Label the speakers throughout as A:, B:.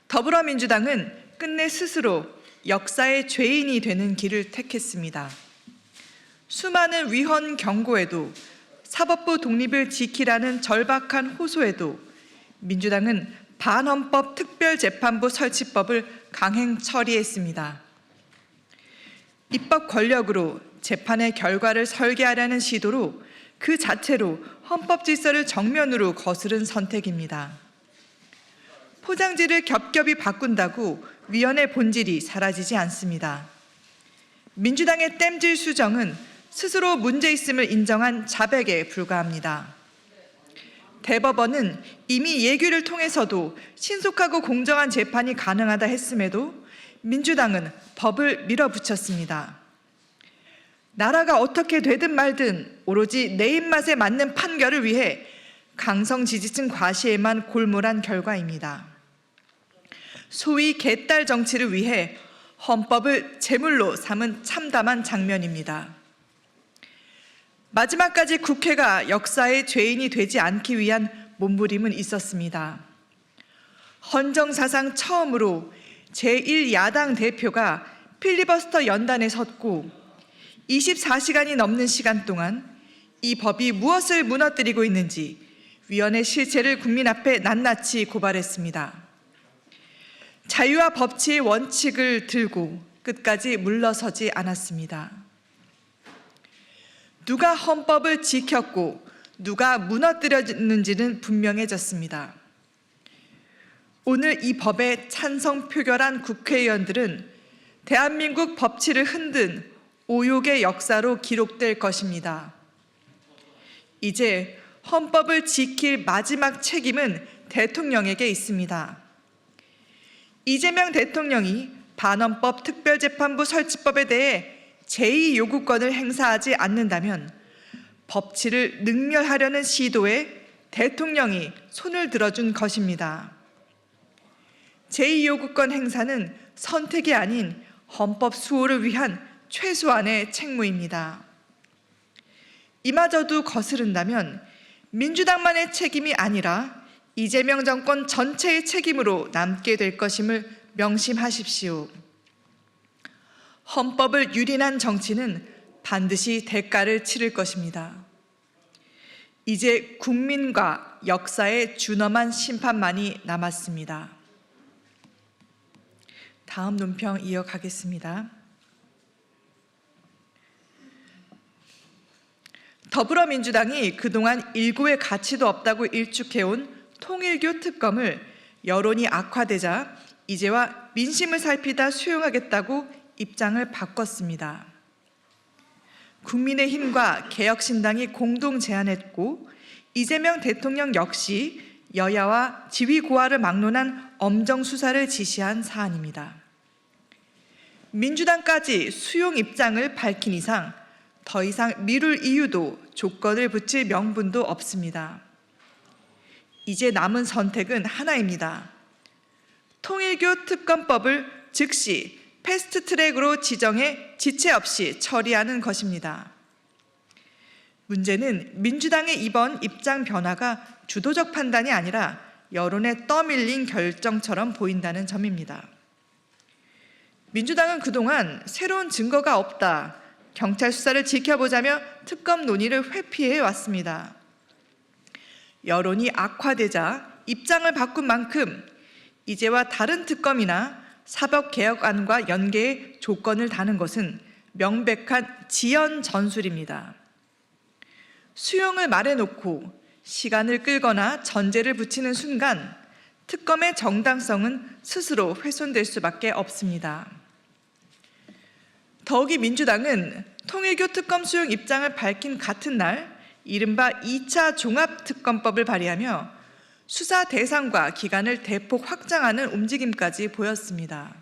A: 더불어민주당은 끝내 스스로 역사의 죄인이 되는 길을 택했습니다. 수많은 위헌 경고에도 사법부 독립을 지키라는 절박한 호소에도 민주당은 반헌법 특별재판부 설치법을 강행 처리했습니다. 입법 권력으로 재판의 결과를 설계하려는 시도로 그 자체로 헌법 질서를 정면으로 거스른 선택입니다. 포장지를 겹겹이 바꾼다고 위헌의 본질이 사라지지 않습니다. 민주당의 땜질 수정은 스스로 문제 있음을 인정한 자백에 불과합니다. 대법원은 이미 예규를 통해서도 신속하고 공정한 재판이 가능하다 했음에도 민주당은 법을 밀어붙였습니다. 나라가 어떻게 되든 말든 오로지 내 입맛에 맞는 판결을 위해 강성 지지층 과시에만 골몰한 결과입니다. 소위 개딸 정치를 위해 헌법을 제물로 삼은 참담한 장면입니다. 마지막까지 국회가 역사의 죄인이 되지 않기 위한 몸부림은 있었습니다. 헌정사상 처음으로 제1야당 대표가 필리버스터 연단에 섰고 24시간이 넘는 시간 동안 이 법이 무엇을 무너뜨리고 있는지 위헌의 실체를 국민 앞에 낱낱이 고발했습니다. 자유와 법치의 원칙을 들고 끝까지 물러서지 않았습니다. 누가 헌법을 지켰고 누가 무너뜨렸는지는 분명해졌습니다. 오늘 이 법에 찬성 표결한 국회의원들은 대한민국 법치를 흔든 오욕의 역사로 기록될 것입니다. 이제 헌법을 지킬 마지막 책임은 대통령에게 있습니다. 이재명 대통령이 반헌법 특별재판부 설치법에 대해 제2요구권을 행사하지 않는다면 법치를 능멸하려는 시도에 대통령이 손을 들어준 것입니다. 제2요구권 행사는 선택이 아닌 헌법 수호를 위한 최소한의 책무입니다. 이마저도 거스른다면 민주당만의 책임이 아니라 이재명 정권 전체의 책임으로 남게 될 것임을 명심하십시오. 헌법을 유린한 정치는 반드시 대가를 치를 것입니다. 이제 국민과 역사의 준엄한 심판만이 남았습니다. 다음 논평 이어가겠습니다. 더불어민주당이 그동안 일고의 가치도 없다고 일축해온 통일교 특검을 여론이 악화되자 이제와 민심을 살피다 수용하겠다고 입장을 바꿨습니다. 국민의힘과 개혁신당이 공동 제안했고 이재명 대통령 역시 여야와 지위고하를 막론한 엄정 수사를 지시한 사안입니다. 민주당까지 수용 입장을 밝힌 이상 더 이상 미룰 이유도 조건을 붙일 명분도 없습니다. 이제 남은 선택은 하나입니다. 통일교 특검법을 즉시 패스트트랙으로 지정해 지체 없이 처리하는 것입니다. 문제는 민주당의 이번 입장 변화가 주도적 판단이 아니라 여론에 떠밀린 결정처럼 보인다는 점입니다. 민주당은 그동안 새로운 증거가 없다, 경찰 수사를 지켜보자며 특검 논의를 회피해 왔습니다. 여론이 악화되자 입장을 바꾼 만큼 이제와 다른 특검이나 사법개혁안과 연계의 조건을 다는 것은 명백한 지연 전술입니다. 수용을 말해놓고 시간을 끌거나 전제를 붙이는 순간 특검의 정당성은 스스로 훼손될 수밖에 없습니다. 더욱이 민주당은 통일교 특검 수용 입장을 밝힌 같은 날 이른바 2차 종합특검법을 발의하며 수사 대상과 기간을 대폭 확장하는 움직임까지 보였습니다.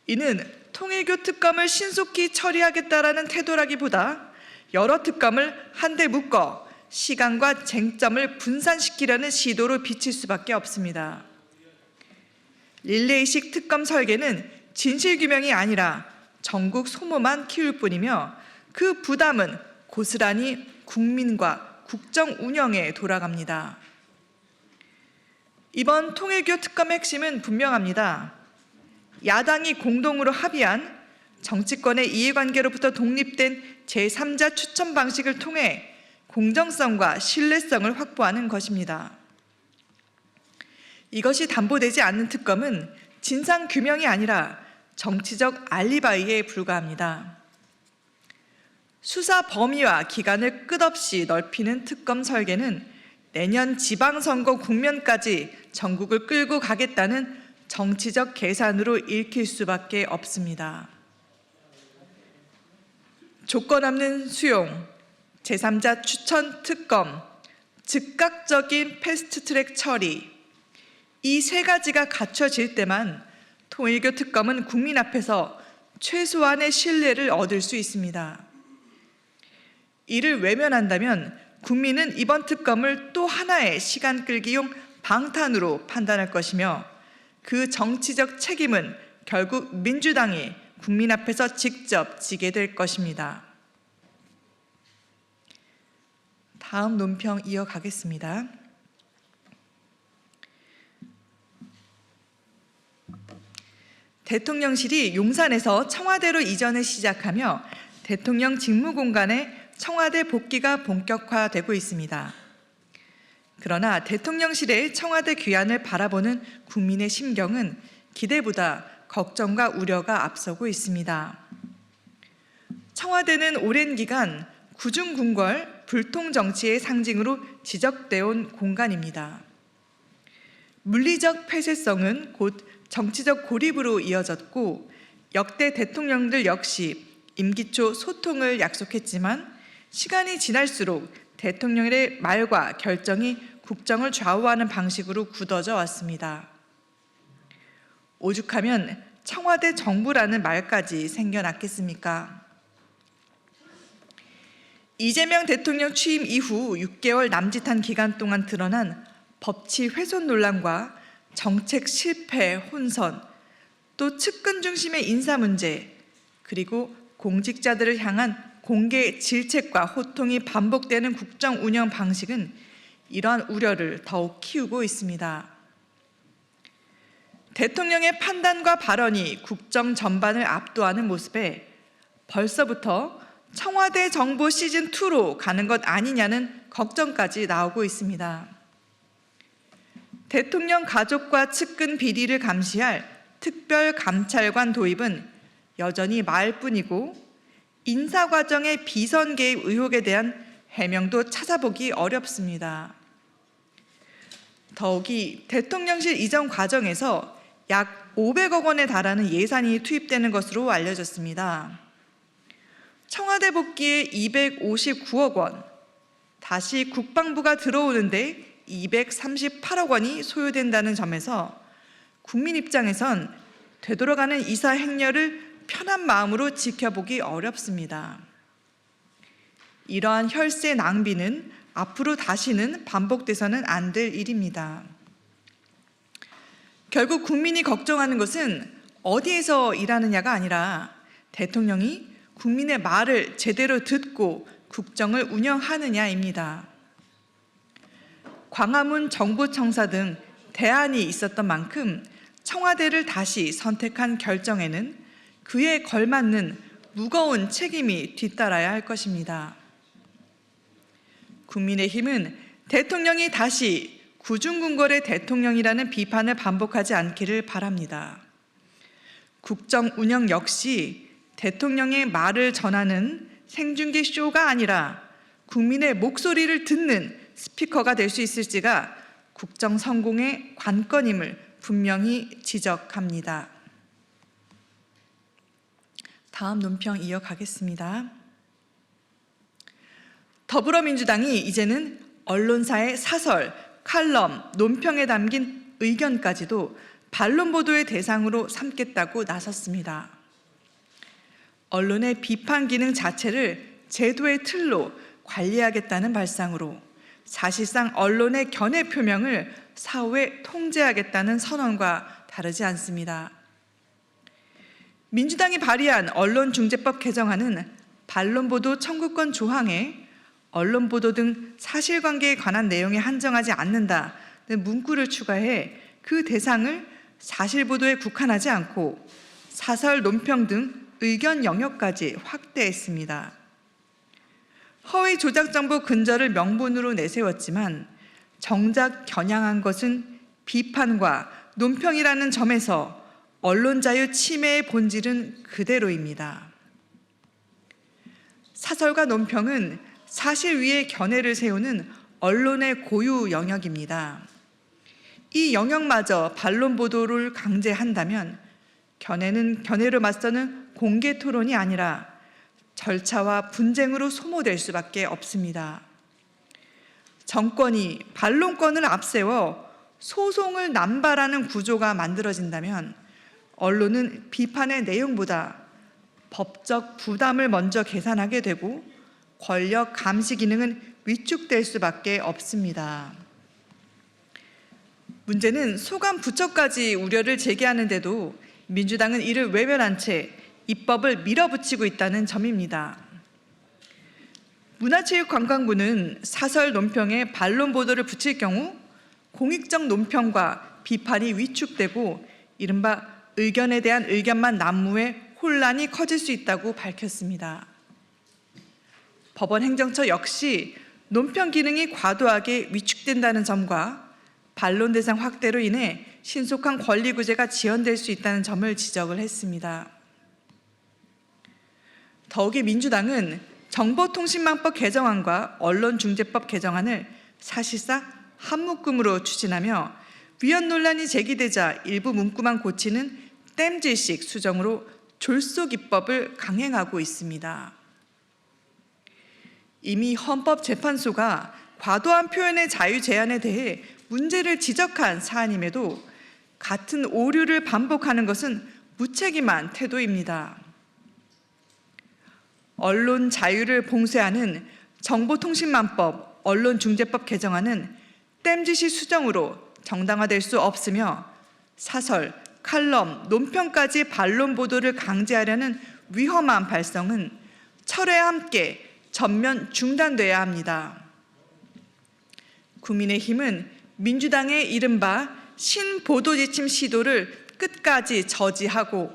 A: 이는 통일교 특검을 신속히 처리하겠다라는 태도라기보다 여러 특검을 한데 묶어 시간과 쟁점을 분산시키려는 시도로 비칠 수밖에 없습니다. 릴레이식 특검 설계는 진실규명이 아니라 전국 소모만 키울 뿐이며 그 부담은 고스란히 국민과 국정 운영에 돌아갑니다. 이번 통일교 특검의 핵심은 분명합니다. 야당이 공동으로 합의한 정치권의 이해관계로부터 독립된 제3자 추천 방식을 통해 공정성과 신뢰성을 확보하는 것입니다. 이것이 담보되지 않는 특검은 진상규명이 아니라 정치적 알리바이에 불과합니다. 수사 범위와 기간을 끝없이 넓히는 특검 설계는 내년 지방선거 국면까지 전국을 끌고 가겠다는 정치적 계산으로 읽힐 수밖에 없습니다. 조건 없는 수용, 제3자 추천 특검, 즉각적인 패스트트랙 처리, 이 세 가지가 갖춰질 때만 통일교 특검은 국민 앞에서 최소한의 신뢰를 얻을 수 있습니다. 이를 외면한다면 국민은 이번 특검을 또 하나의 시간 끌기용 방탄으로 판단할 것이며 그 정치적 책임은 결국 민주당이 국민 앞에서 직접 지게 될 것입니다. 다음 논평 이어가겠습니다. 대통령실이 용산에서 청와대로 이전을 시작하며 대통령 직무공간에 청와대 복귀가 본격화되고 있습니다. 그러나 대통령실의 청와대 귀환을 바라보는 국민의 심경은 기대보다 걱정과 우려가 앞서고 있습니다. 청와대는 오랜 기간 구중궁궐, 불통정치의 상징으로 지적되어 온 공간입니다. 물리적 폐쇄성은 곧 정치적 고립으로 이어졌고 역대 대통령들 역시 임기 초 소통을 약속했지만 시간이 지날수록 대통령의 말과 결정이 국정을 좌우하는 방식으로 굳어져 왔습니다. 오죽하면 청와대 정부라는 말까지 생겨났겠습니까? 이재명 대통령 취임 이후 6개월 남짓한 기간 동안 드러난 법치 훼손 논란과 정책 실패, 혼선, 또 측근 중심의 인사 문제, 그리고 공직자들을 향한 공개 질책과 호통이 반복되는 국정 운영 방식은 이러한 우려를 더욱 키우고 있습니다. 대통령의 판단과 발언이 국정 전반을 압도하는 모습에 벌써부터 청와대 정보 시즌2로 가는 것 아니냐는 걱정까지 나오고 있습니다. 대통령 가족과 측근 비리를 감시할 특별감찰관 도입은 여전히 말뿐이고 인사 과정의 비선 개입 의혹에 대한 해명도 찾아보기 어렵습니다. 더욱이 대통령실 이전 과정에서 약 500억 원에 달하는 예산이 투입되는 것으로 알려졌습니다. 청와대 복귀에 259억 원, 다시 국방부가 들어오는데 238억 원이 소요된다는 점에서 국민 입장에선 되돌아가는 이사 행렬을 편한 마음으로 지켜보기 어렵습니다. 이러한 혈세 낭비는 앞으로 다시는 반복돼서는 안 될 일입니다. 결국 국민이 걱정하는 것은 어디에서 일하느냐가 아니라 대통령이 국민의 말을 제대로 듣고 국정을 운영하느냐입니다. 광화문 정부청사 등 대안이 있었던 만큼 청와대를 다시 선택한 결정에는 그에 걸맞는 무거운 책임이 뒤따라야 할 것입니다. 국민의힘은 대통령이 다시 구중궁궐의 대통령이라는 비판을 반복하지 않기를 바랍니다. 국정 운영 역시 대통령의 말을 전하는 생중계 쇼가 아니라 국민의 목소리를 듣는 스피커가 될 수 있을지가 국정 성공의 관건임을 분명히 지적합니다. 다음 논평 이어가겠습니다. 더불어민주당이 이제는 언론사의 사설, 칼럼, 논평에 담긴 의견까지도 반론 보도의 대상으로 삼겠다고 나섰습니다. 언론의 비판 기능 자체를 제도의 틀로 관리하겠다는 발상으로 사실상 언론의 견해 표명을 사후에 통제하겠다는 선언과 다르지 않습니다. 민주당이 발의한 언론중재법 개정안은 반론보도 청구권 조항에 언론보도 등 사실관계에 관한 내용에 한정하지 않는다 문구를 추가해 그 대상을 사실보도에 국한하지 않고 사설, 논평 등 의견 영역까지 확대했습니다. 허위 조작 정보 근절을 명분으로 내세웠지만 정작 겨냥한 것은 비판과 논평이라는 점에서 언론 자유 침해의 본질은 그대로입니다. 사설과 논평은 사실 위에 견해를 세우는 언론의 고유 영역입니다. 이 영역마저 반론 보도를 강제한다면 견해는 견해로 맞서는 공개 토론이 아니라 절차와 분쟁으로 소모될 수밖에 없습니다. 정권이 반론권을 앞세워 소송을 남발하는 구조가 만들어진다면 언론은 비판의 내용보다 법적 부담을 먼저 계산하게 되고 권력 감시 기능은 위축될 수밖에 없습니다. 문제는 소관 부처까지 우려를 제기하는데도 민주당은 이를 외면한 채 입법을 밀어붙이고 있다는 점입니다. 문화체육관광부는 사설 논평에 반론 보도를 붙일 경우 공익적 논평과 비판이 위축되고 이른바 의견에 대한 의견만 난무해 혼란이 커질 수 있다고 밝혔습니다. 법원 행정처 역시 논평 기능이 과도하게 위축된다는 점과 반론 대상 확대로 인해 신속한 권리 구제가 지연될 수 있다는 점을 지적을 했습니다. 더욱이 민주당은 정보통신망법 개정안과 언론중재법 개정안을 사실상 한 묶음으로 추진하며 위헌 논란이 제기되자 일부 문구만 고치는 땜질식 수정으로 졸속 입법을 강행하고 있습니다. 이미 헌법재판소가 과도한 표현의 자유 제한에 대해 문제를 지적한 사안임에도 같은 오류를 반복하는 것은 무책임한 태도입니다. 언론 자유를 봉쇄하는 정보통신망법, 언론중재법 개정안은 땜질식 수정으로 정당화될 수 없으며 사설, 칼럼, 논평까지 반론 보도를 강제하려는 위험한 발성은 철회와 함께 전면 중단돼야 합니다. 국민의힘은 민주당의 이른바 신보도지침 시도를 끝까지 저지하고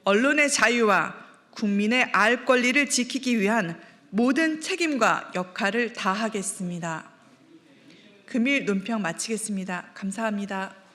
A: 언론의 자유와 국민의 알 권리를 지키기 위한 모든 책임과 역할을 다하겠습니다. 금일 논평 마치겠습니다. 감사합니다.